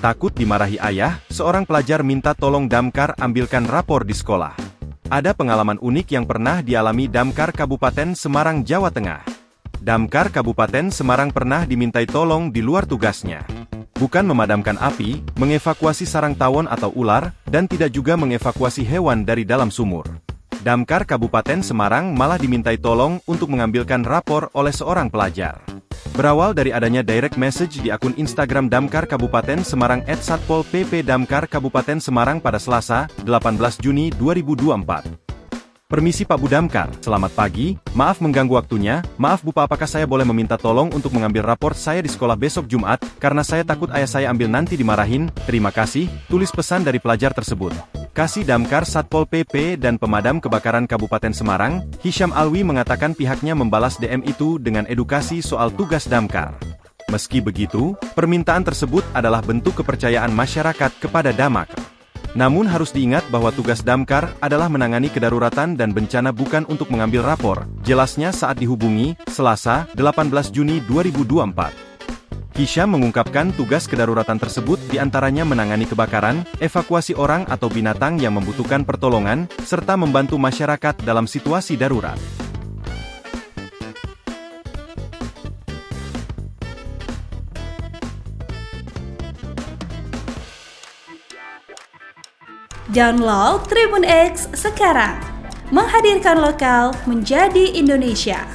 Takut dimarahi ayah, seorang pelajar minta tolong Damkar ambilkan rapor di sekolah. Ada pengalaman unik yang pernah dialami Damkar Kabupaten Semarang, Jawa Tengah. Damkar Kabupaten Semarang pernah dimintai tolong di luar tugasnya. Bukan memadamkan api, mengevakuasi sarang tawon atau ular, dan tidak juga mengevakuasi hewan dari dalam sumur. Damkar Kabupaten Semarang malah dimintai tolong untuk mengambilkan rapor oleh seorang pelajar. Berawal dari adanya direct message di akun Instagram Damkar Kabupaten Semarang @satpol pp Damkar Kabupaten Semarang pada Selasa, 18 Juni 2024. Permisi Pak Bu Damkar, selamat pagi, maaf mengganggu waktunya, maaf Bu Pak, apakah saya boleh meminta tolong untuk mengambil rapor saya di sekolah besok Jumat, karena saya takut ayah saya ambil nanti dimarahin, terima kasih, tulis pesan dari pelajar tersebut. Kasih Damkar Satpol PP dan Pemadam Kebakaran Kabupaten Semarang, Hisyam Alwi mengatakan pihaknya membalas DM itu dengan edukasi soal tugas Damkar. Meski begitu, permintaan tersebut adalah bentuk kepercayaan masyarakat kepada Damkar. Namun harus diingat bahwa tugas Damkar adalah menangani kedaruratan dan bencana, bukan untuk mengambil rapor, jelasnya saat dihubungi, Selasa, 18 Juni 2024. Hisyam mengungkapkan tugas kedaruratan tersebut diantaranya menangani kebakaran, evakuasi orang atau binatang yang membutuhkan pertolongan, serta membantu masyarakat dalam situasi darurat. Download Tribun X sekarang, menghadirkan lokal menjadi Indonesia.